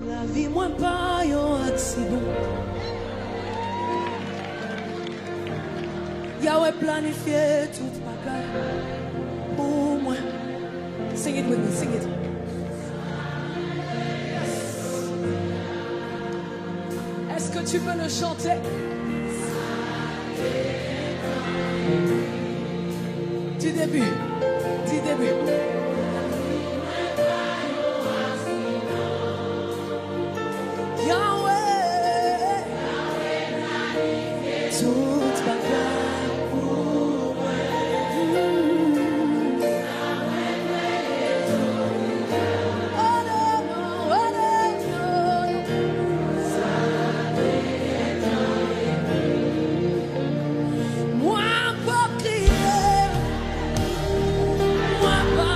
La vie moins pas un accident. Yahweh planifié toute bagaille pour moi. Sing it with me, sing it. Est-ce que tu peux le chanter? Du début, du début. Yahweh, toute bagaille pour moi. Moi pas crier, moi pas.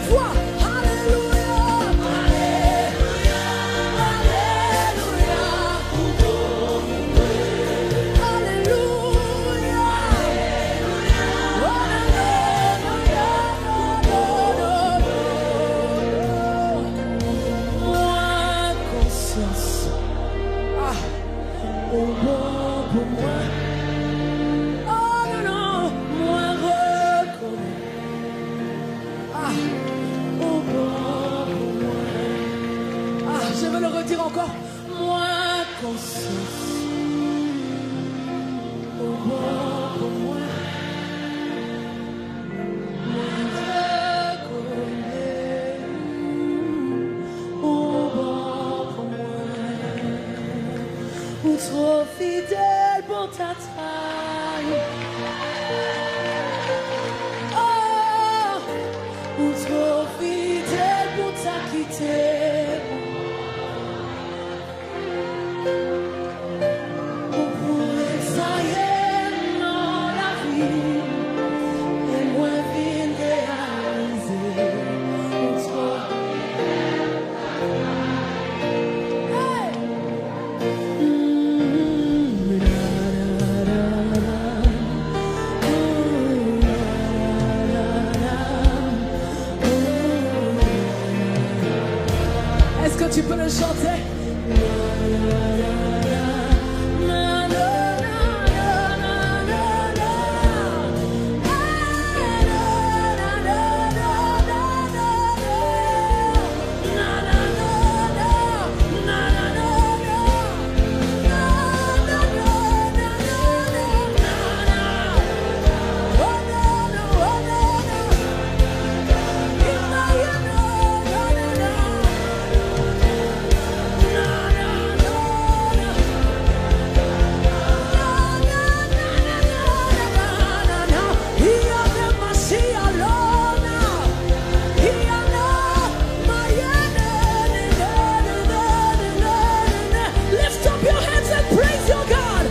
fois. Alléluia. Alléluia. Alléluia. Alléluia. Moins conscience. Ah, au bon pour moi. Oh non, non, moins reconnaît. Ah, au bon pour moi. Ah, je veux le redire encore. Moins conscience. Au bon pour moi. Moins reconnaît. Au bon pour moi. Ou trop fidèle pour ta taille. Oh, ou trop fidèle pour t'acquitter. Ou pour essayer dans la vie et moins vite réaliser. Ou trop. Hey! Est-ce que tu peux le chanter? Lift up your hands and praise your God.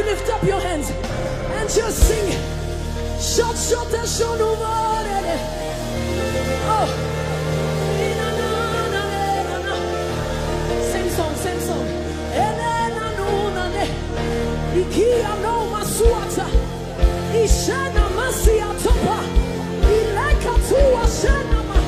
lift up your hands and just sing. Chante, chante un chant nouveau. Oh. Same song. Elena nunane. Ikia no masuata. Ishana masia topa. Ileka tua shana ma.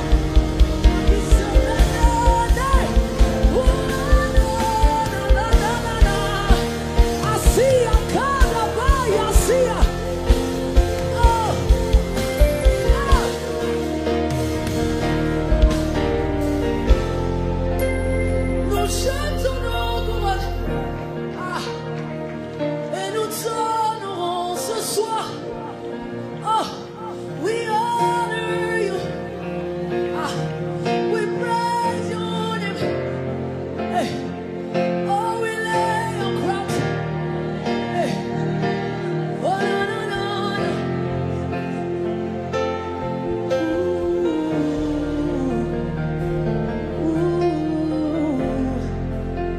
Asia kana baya asia. Et nous t'honorons ce soir. Oh, we honor you. We praise your name. Hey. Oh, we lay your crown. Hey. Oh, no, no, no.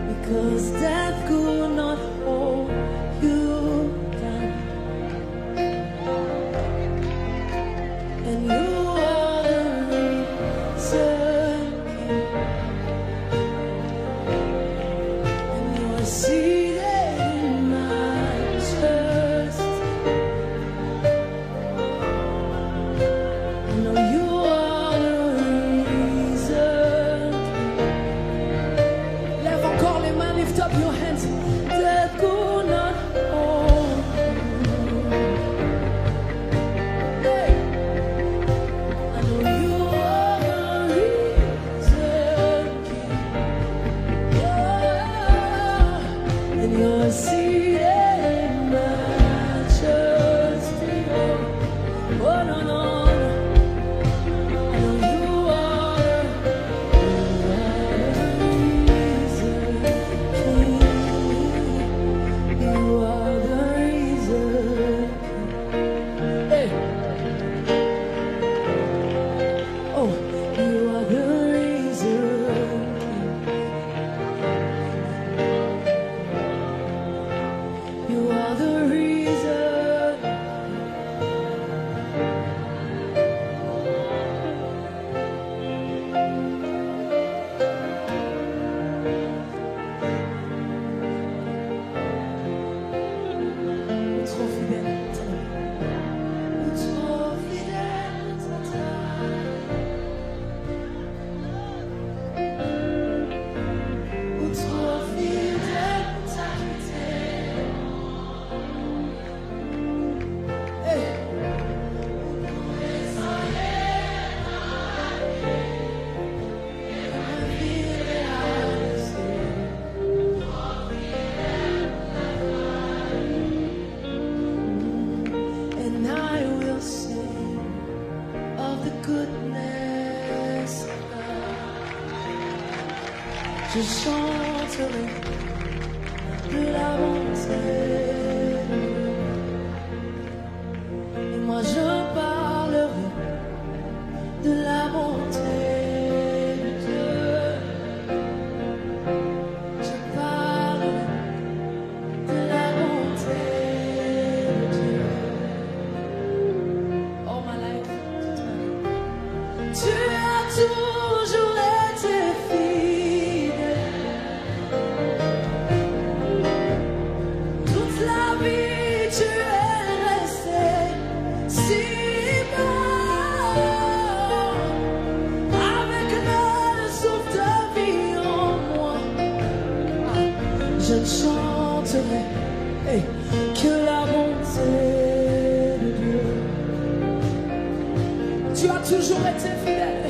Because death could not hold you down, and you are the risen King, and you are seated in majesty. I know you are the risen King. Lève encore les mains, lift up your hands. Death could not hold you. Hey. I know you are the risen King. Oh, and you're seated in majesty. Oh, no, no, no. I know you are the risen King. You are the reason. Hey. Oh, you are the reason. You are the reason. Trop fidèle. Trop fidèle. Trop fidèle. Hey. And I will sing of the goodness of God. Je chanterai de la bonté de Dieu. Et moi je parlerai de la bonté de Dieu. Je parlerai de la bonté de Dieu. All my life, tu as toujours été fidèle. Toute la vie, tu es resté si bon. Avec le souffle de vie en moi, je ne chanterai hey, que la bonté de Dieu. Tu as toujours été fidèle.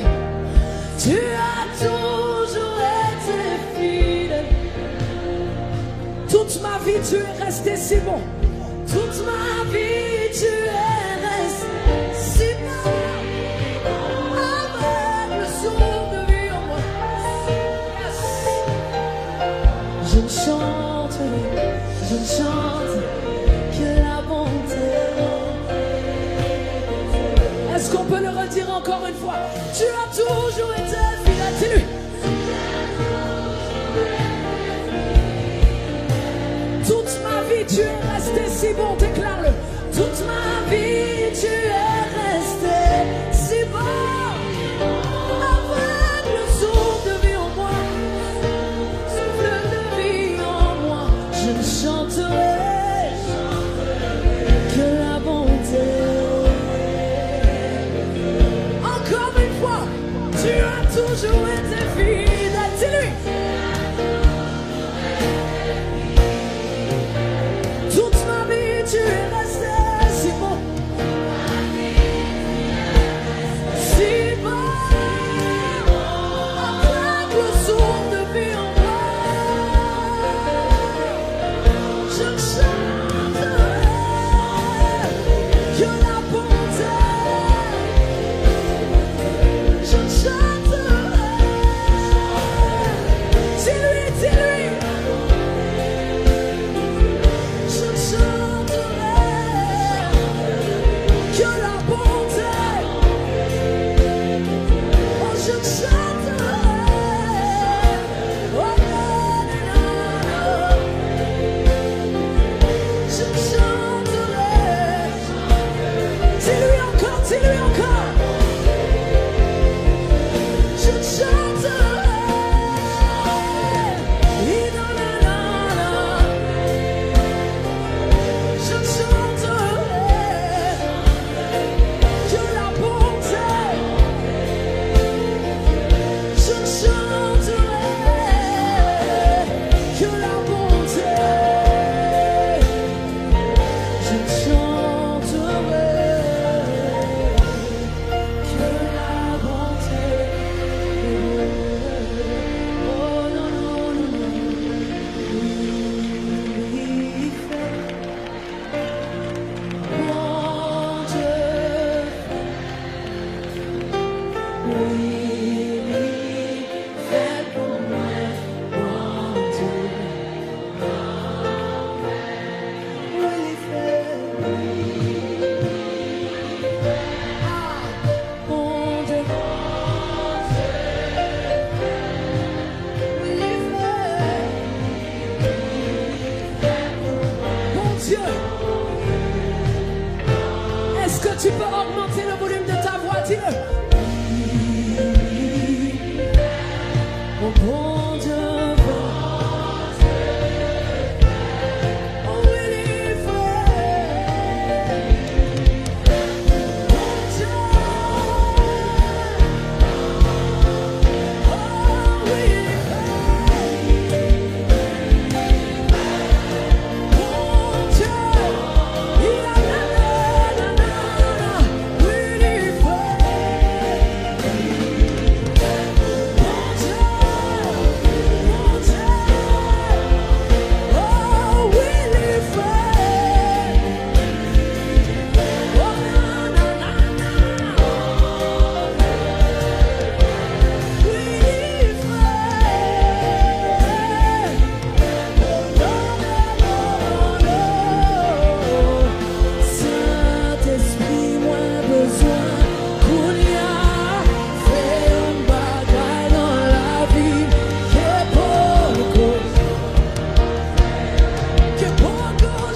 Tu as toujours été fidèle. Toute ma vie, tu es resté si bon. Toute ma vie, tu es resté si bon. Avec le souffle de vie en moi. Yes. Je ne chante que la bonté. Est-ce qu'on peut le redire encore une fois? Tu as toujours été fidèle. Dis-lui. Toute ma vie, tu es resté si bon. Déclare-le. Toute ma vie, tu es resté si bon. Avec le souffle de vie en moi, souffle de vie en moi, je chanterai que la bonté. Encore une fois, tu as toujours été fidèle. Dis-lui. Toute ma vie, tu es resté si bon. Si bon. Avec le souffle de vie en moi, je chanterai que la bonté. Je chanterai. Dis-lui, dis-lui. Je chanterai que la bonté. Oh, je chanterai. Oh, na, na, na. Je chanterai. Dis-lui encore, dis-lui encore. Je chanterai. Na, na, na, na. Je chanterai que la bonté. Je chanterai que la bonté. Je chanterai que la bonté. Oh non, non, non, non. Oui, fait. Mon Dieu, oui, fait pour moi, mon Dieu. Oui, fait, ah, mon Dieu. Oui, fait, mon Dieu. Est-ce que tu peux augmenter le volume de ta voix? Dis-le. Oh bon Dieu, oh oui, il fait. Bon Dieu, oh oui, il fait. Bon Dieu, il a la la la la, oui, il fait. Bon Dieu, oh oui, il fait. Oh na na na na, oui, il fait. Saint-Esprit, moins besoin qu'on y a fait un bagage dans la vie que poco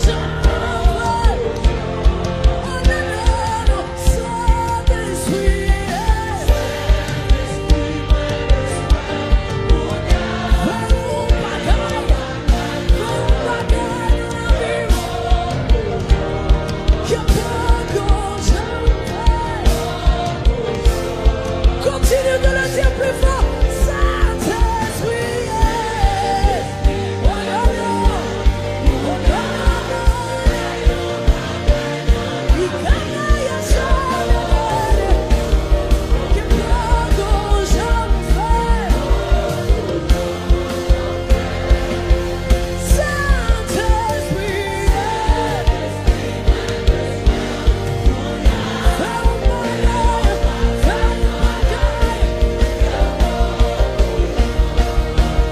j'en fais. Oh non, non, Saint-Esprit, continue de le dire plus fort. Saint-Esprit, oh non, non, oh non, non, il gagne à jamais. Que poco j'en fais. Saint-Esprit, fais un bagage, fais un bagage.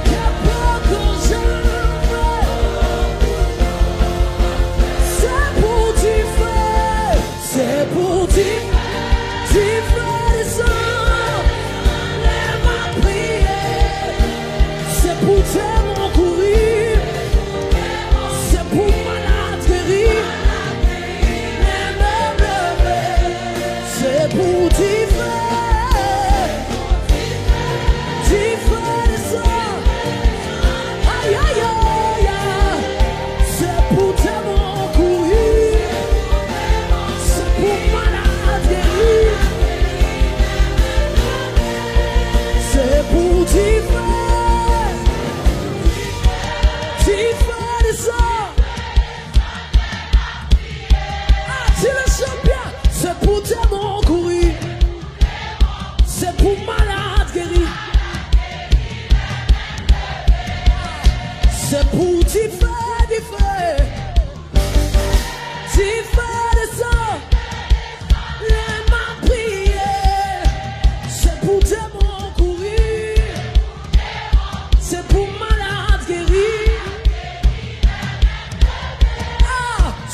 Que poco j'en fais. C'est pour t'y faire, c'est pour t'y faire descendre. Lève ma prière, c'est pour tellement courir, c'est pour malade guérir.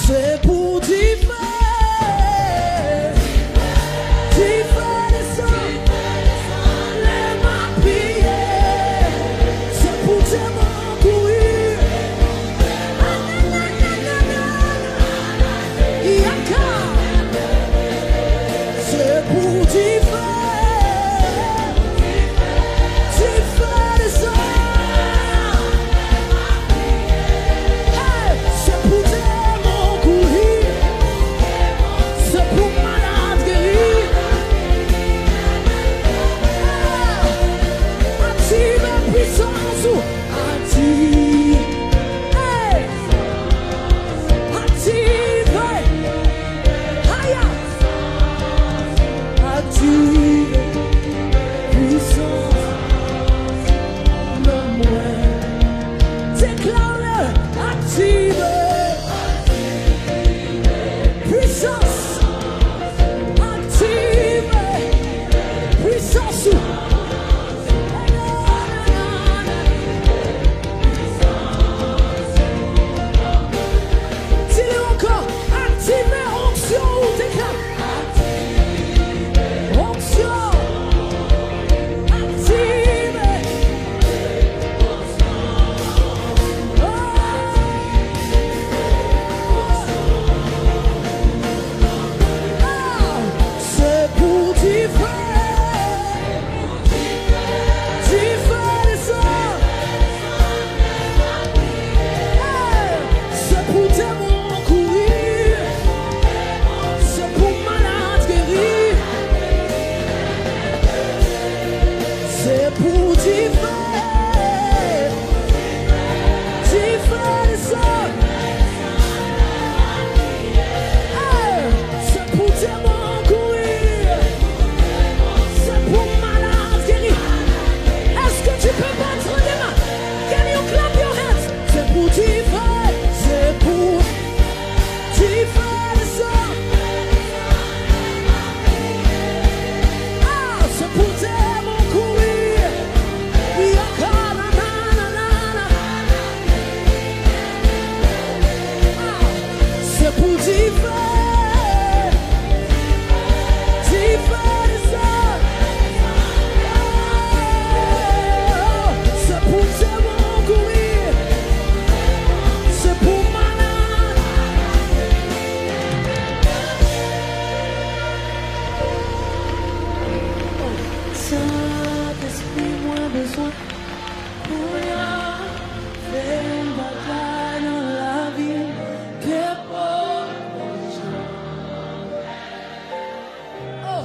C'est pour t'y faire descendre les mains prières. C'est pour tellement courir. C'est pour t'y faire descendre. C'est pour tellement courir. C'est pour malade guérir. Active la puissance. Active. Active. Aïe. Active. Puissance. Le moins. Déclare. Active. Puissance. Active. Puissance. Dis-le encore. Active. Onction. Déclare. Onction. Active. C'est pour t'y faire descendre. C'est pour tellement courir. C'est pour malade guérir. C'est pour t'y faire descendre. C'est pour tellement courir. C'est pour malade guérir. Est-ce que tu peux battre les mains? Can you clap your hands? C'est pour t'y faire. C'est pour t'y faire descendre. C'est pour tellement courir. C'est pour t'y faire descendre. C'est pour tellement courir. C'est pour malade. Saint-Esprit, moins besoin pour rien. Fais une bataille dans la vie. Que pour oh,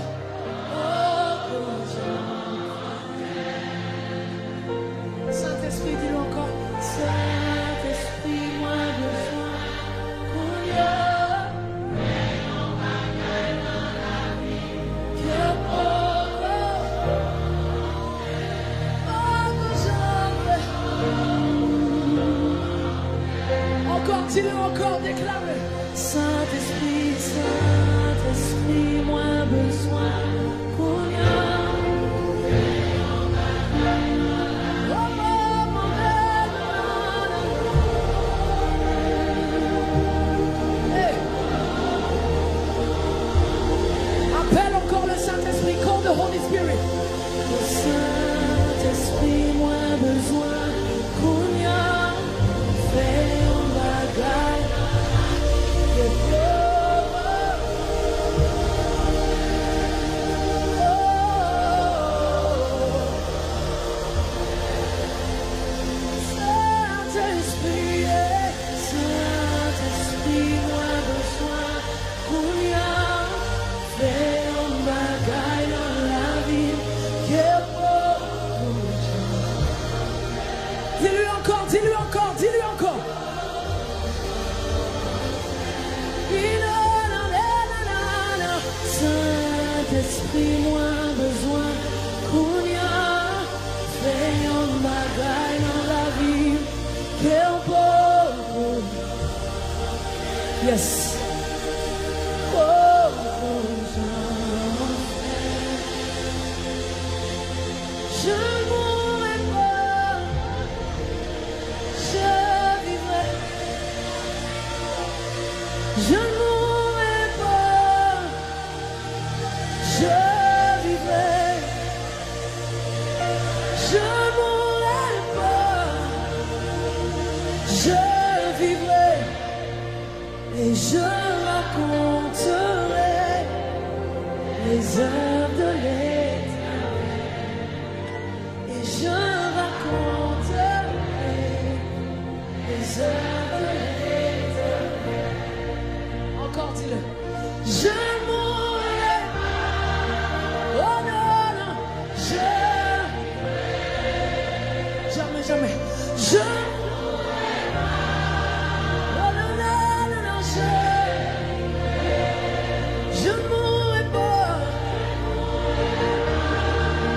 Saint-Esprit, dis-le encore. Saint-Esprit, moins besoin pour rien. Que pour encore, dis-le encore, déclare-le. Saint-Esprit, Saint-Esprit, moins besoin pour rien. Hey. Appelle encore le Saint-Esprit, call the Holy Spirit. Saint-Esprit, moins besoin pour rien. Fais un bagage de Saint-Esprit, Saint-Esprit, moins besoin pour rien. Fais un bagage dans la vie que dis-lui encore, dis-lui encore, dis-lui encore. Saint-Esprit, moins besoin qu'on y a. Fais un bagage dans la vie. Quel beau. Yes. Je mourrai pas, je vivrai. Je ne mourrai pas, je vivrai. Je ne mourrai pas, je vivrai. Et je raconterai les œuvres de l'Éternel. Et je raconterai les œuvres de l'Éternel. Encore dis-le. Je mourrai. Oh non, non. Jamais, jamais. Je mourrai. Oh non, non, non, non. Je ne mourrai pas.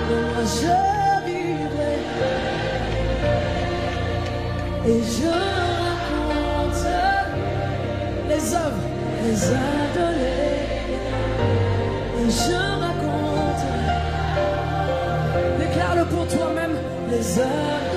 Non, moi je vivrai. Et je raconte les œuvres de l'Éternel. Et je raconte, déclare-le pour toi-même, les œuvres